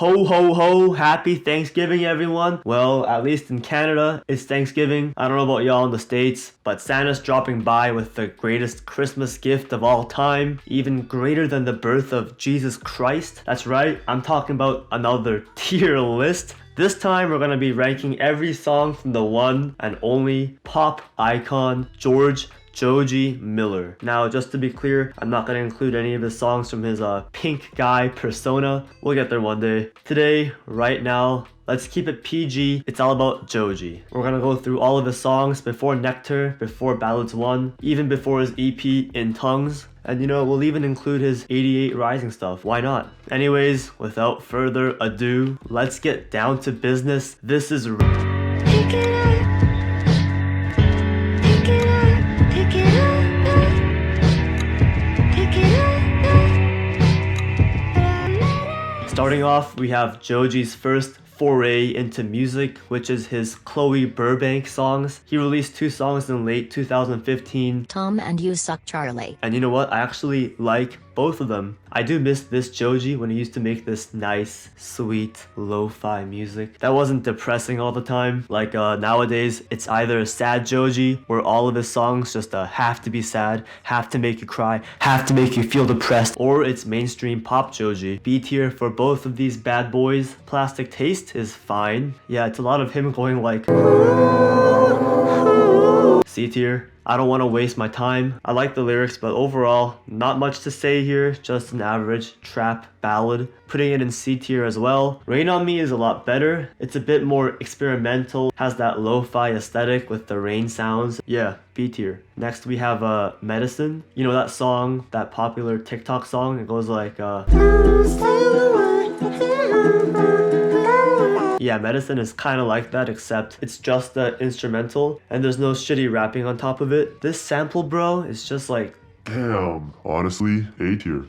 Ho ho ho, happy Thanksgiving everyone. Well, at least in Canada, it's Thanksgiving. I don't know about y'all in the States, but Santa's dropping by with the greatest Christmas gift of all time, even greater than the birth of Jesus Christ. That's right, I'm talking about another tier list. This time we're gonna be ranking every song from the one and only pop icon, Joji Miller. Now, just to be clear, I'm not going to include any of his songs from his pink guy persona. We'll get there one day. Today, right now, let's keep it PG. It's all about Joji. We're going to go through all of his songs before Nectar, before Ballads 1, even before his EP In Tongues. And we'll even include his 88 Rising stuff. Why not? Anyways, without further ado, let's get down to business. This is... Starting off, we have Joji's first foray into music, which is his Chloe Burbank songs. He released 2 songs in late 2015. Tom and You Suck Charlie. And you know what? I actually like both of them. I do miss this Joji when he used to make this nice, sweet, lo-fi music that wasn't depressing all the time. Like nowadays, it's either sad Joji, where all of his songs just have to be sad, have to make you cry, have to make you feel depressed, or it's mainstream pop Joji. B tier for both of these bad boys. Plastic Taste is fine. Yeah, it's a lot of him going like... C tier. I don't want to waste my time. I like the lyrics, but overall, not much to say here. Just an average trap ballad. Putting it in C tier as well. Rain on Me is a lot better. It's a bit more experimental. Has that lo-fi aesthetic with the rain sounds. Yeah, B tier. Next we have Medicine. You know that song, that popular TikTok song? It goes like yeah, Medicine is kind of like that, except it's just the instrumental and there's no shitty rapping on top of it. This sample, bro, is just like... Damn, honestly, A tier.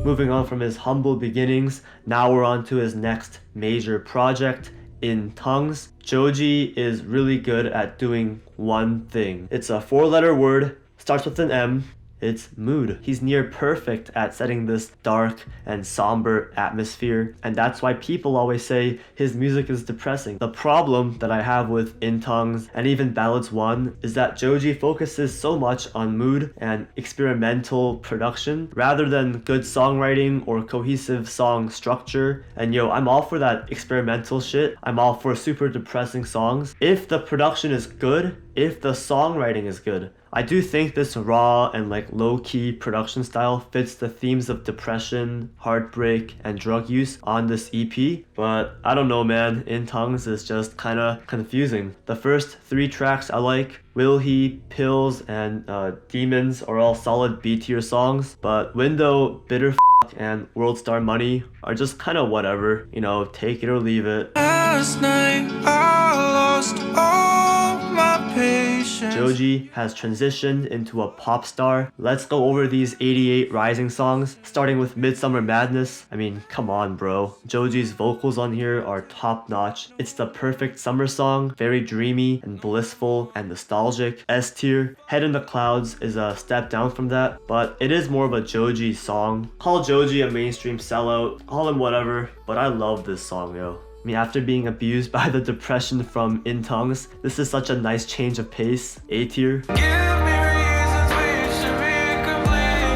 Moving on from his humble beginnings, now we're on to his next major project, In Tongues. Joji is really good at doing one thing. It's a 4-letter word, starts with an M. It's mood. He's near perfect at setting this dark and somber atmosphere, and that's why people always say his music is depressing. The problem that I have with In Tongues and even Ballads 1 is that Joji focuses so much on mood and experimental production rather than good songwriting or cohesive song structure. And I'm all for that experimental shit. I'm all for super depressing songs if the production is good, if the songwriting is good. I do think this raw and low-key production style fits the themes of depression, heartbreak, and drug use on this EP, but I don't know, man. In Tongues is just kinda confusing. The first 3 tracks I like. Will He, Pills, and Demons are all solid B tier songs, but Window, Bitter and World Star Money are just kinda whatever. Take it or leave it. Last night I lost all my patience. Joji has transitioned into a pop star. Let's go over these 88 Rising songs, starting with Midsummer Madness. I mean, come on, bro. Joji's vocals on here are top notch. It's the perfect summer song, very dreamy and blissful and nostalgic. S tier. Head in the Clouds is a step down from that, but it is more of a Joji song. Call Joji a mainstream sellout, call him whatever, but I love this song, yo. I mean, after being abused by the depression from In Tongues, this is such a nice change of pace. A tier.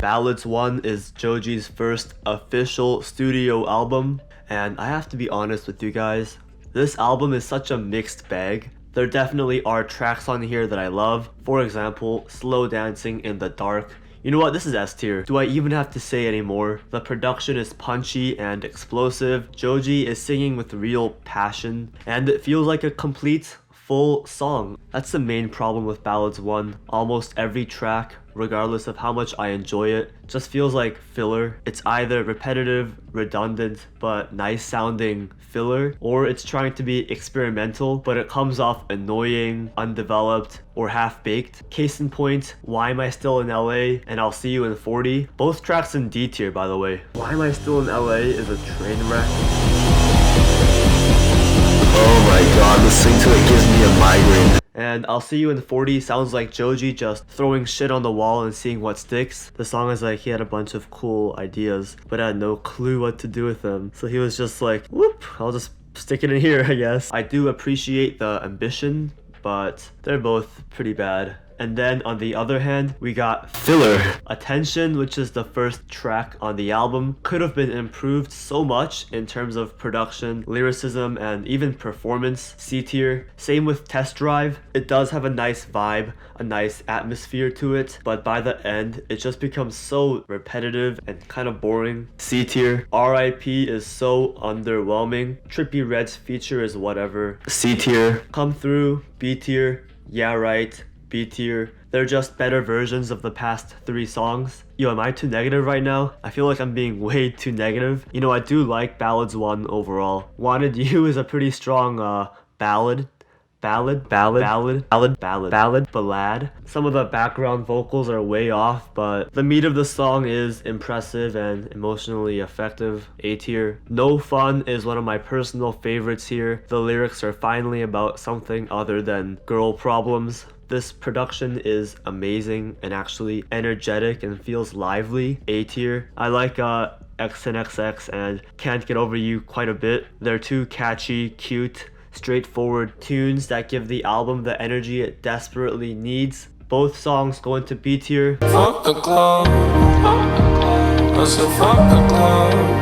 Ballads 1 is Joji's first official studio album, and I have to be honest with you guys, this album is such a mixed bag. There definitely are tracks on here that I love. For example, Slow Dancing in the Dark. You know what? This is S tier. Do I even have to say anymore? The production is punchy and explosive. Joji is singing with real passion, and it feels like a complete, full song. That's the main problem with Ballads 1. Almost every track, regardless of how much I enjoy it, just feels like filler. It's either repetitive, redundant, but nice sounding filler, or it's trying to be experimental, but it comes off annoying, undeveloped, or half-baked. Case in point, Why Am I Still in LA and I'll See You in 40. Both tracks in D tier, by the way. Why Am I Still in LA is a train wreck. Oh my god, listening to it gives me a migraine. And I'll See You in 40 sounds like Joji just throwing shit on the wall and seeing what sticks. The song is like he had a bunch of cool ideas, but had no clue what to do with them. So he was just like, whoop, I'll just stick it in here, I guess. I do appreciate the ambition, but they're both pretty bad. And then on the other hand, we got Filler. Attention, which is the first track on the album, could have been improved so much in terms of production, lyricism, and even performance. C tier. Same with Test Drive. It does have a nice vibe, a nice atmosphere to it, but by the end, it just becomes so repetitive and kind of boring. C tier. R.I.P. is so underwhelming. Trippie Redd's feature is whatever. C tier. Come Through. B tier. Yeah Right. B tier. They're just better versions of the past 3 songs. Yo, am I too negative right now? I feel like I'm being way too negative. You know, I do like Ballads 1 overall. Wanted You is a pretty strong ballad. Ballad. Some of the background vocals are way off, but the meat of the song is impressive and emotionally effective. A tier. No Fun is one of my personal favorites here. The lyrics are finally about something other than girl problems. This production is amazing and actually energetic and feels lively. A tier. I like XNXX and Can't Get Over You quite a bit. They're two catchy, cute, straightforward tunes that give the album the energy it desperately needs. Both songs go into B tier. Fuck the club. I said fuck the club.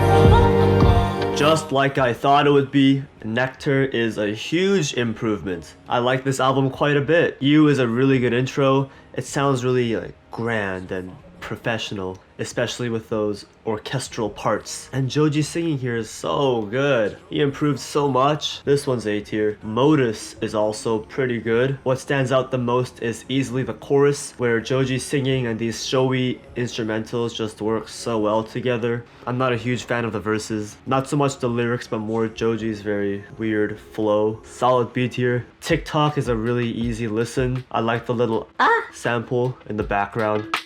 Just like I thought it would be, Nectar is a huge improvement. I like this album quite a bit. You is a really good intro. It sounds really like grand and professional, especially with those orchestral parts. And Joji singing here is so good. He improved so much. This one's A tier. Modus is also pretty good. What stands out the most is easily the chorus, where Joji singing and these showy instrumentals just work so well together. I'm not a huge fan of the verses. Not so much the lyrics, but more Joji's very weird flow. Solid B tier. TikTok is a really easy listen. I like the little sample in the background.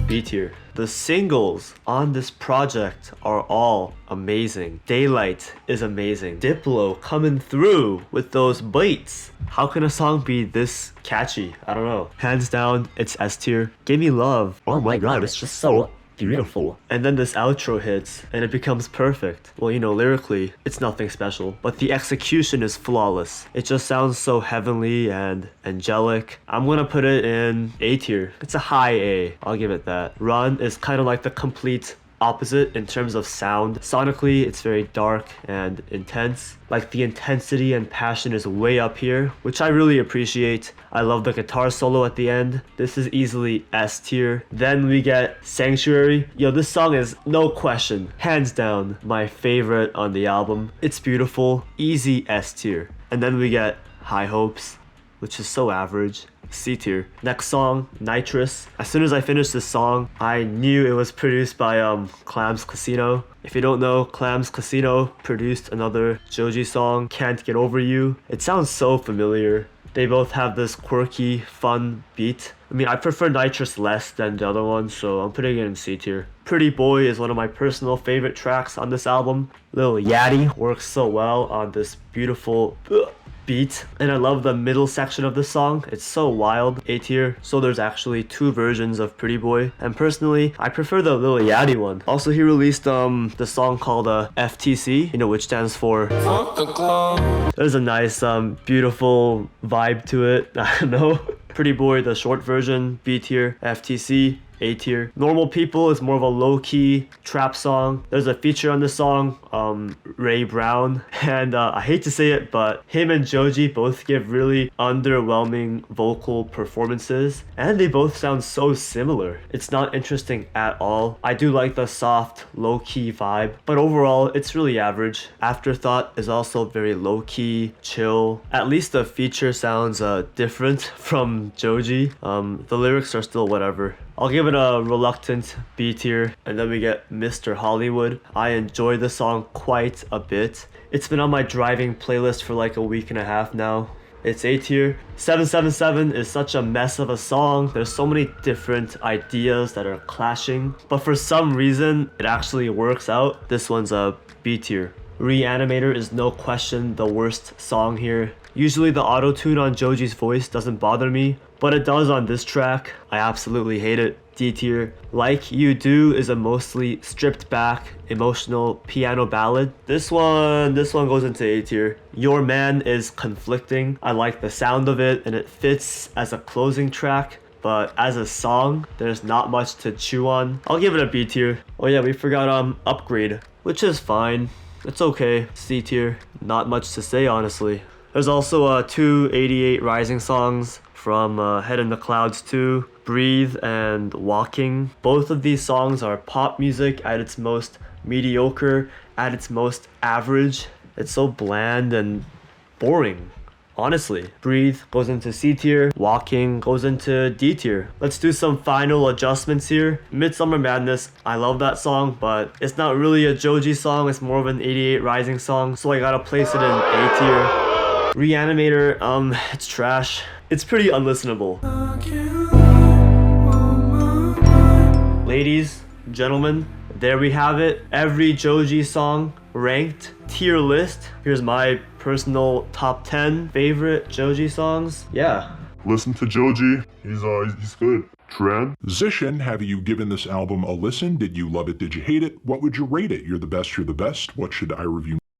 B tier. The singles on this project are all amazing. Daylight is amazing. Diplo coming through with those beats. How can a song be this catchy? I don't know. Hands down, it's S tier. Give Me Love. Oh my god, it's just so beautiful. And then this outro hits and it becomes perfect. Well, you know, lyrically, it's nothing special, but the execution is flawless. It just sounds so heavenly and angelic. I'm gonna put it in A tier. It's a high A. I'll give it that. Run is kind of like the complete opposite in terms of sound. Sonically, it's very dark and intense. Like the intensity and passion is way up here, which I really appreciate. I love the guitar solo at the end. This is easily S tier. Then we get Sanctuary. Yo, this song is no question, hands down, my favorite on the album. It's beautiful, easy S tier. And then we get High Hopes, which is so average. C tier. Next song, Nitrous. As soon as I finished this song, I knew it was produced by Clams Casino. If you don't know, Clams Casino produced another Joji song, Can't Get Over You. It sounds so familiar. They both have this quirky, fun beat. I mean, I prefer Nitrous less than the other one, so I'm putting it in C tier. Pretty Boy is one of my personal favorite tracks on this album. Lil Yachty works so well on this beautiful beat, and I love the middle section of the song. It's so wild. A tier. So there's actually 2 versions of Pretty Boy, and personally I prefer the Lil Yachty one. Also, he released the song called FTC, you know, which stands for Fuck the club. there's a nice beautiful vibe to it. I don't know. Pretty Boy, the short version, B tier. FTC, A tier. Normal People is more of a low-key trap song. There's a feature on the song, Ray Brown, and I hate to say it, but him and Joji both give really underwhelming vocal performances, and they both sound so similar. It's not interesting at all. I do like the soft, low-key vibe, but overall, it's really average. Afterthought is also very low-key, chill. At least the feature sounds different from Joji. The lyrics are still whatever. I'll give it a reluctant B tier. And then we get Mr. Hollywood. I enjoy the song quite a bit. It's been on my driving playlist for like a week and a half now. It's A tier. 777 is such a mess of a song. There's so many different ideas that are clashing, but for some reason it actually works out. This one's a B tier. Reanimator is no question the worst song here. Usually the auto-tune on Joji's voice doesn't bother me, but it does on this track. I absolutely hate it. D tier. Like You Do is a mostly stripped back, emotional piano ballad. This one goes into A tier. Your Man is conflicting. I like the sound of it and it fits as a closing track, but as a song, there's not much to chew on. I'll give it a B tier. Oh yeah, we forgot Upgrade, which is fine. It's okay. C tier. Not much to say, honestly. There's also 288 Rising songs from Head in the Clouds 2, Breathe and Walking. Both of these songs are pop music at its most mediocre, at its most average. It's so bland and boring. Honestly, Breathe goes into C tier, Walking goes into D tier. Let's do some final adjustments here. Midsummer Madness, I love that song, but it's not really a Joji song, it's more of an 88 Rising song, so I gotta place it in A tier. Reanimator, it's trash. It's pretty unlistenable. Ladies, gentlemen, there we have it. Every Joji song ranked, tier list. Here's my personal top 10 favorite Joji songs. Yeah. Listen to Joji. He's good. Transition, have you given this album a listen? Did you love it? Did you hate it? What would you rate it? You're the best, you're the best. What should I review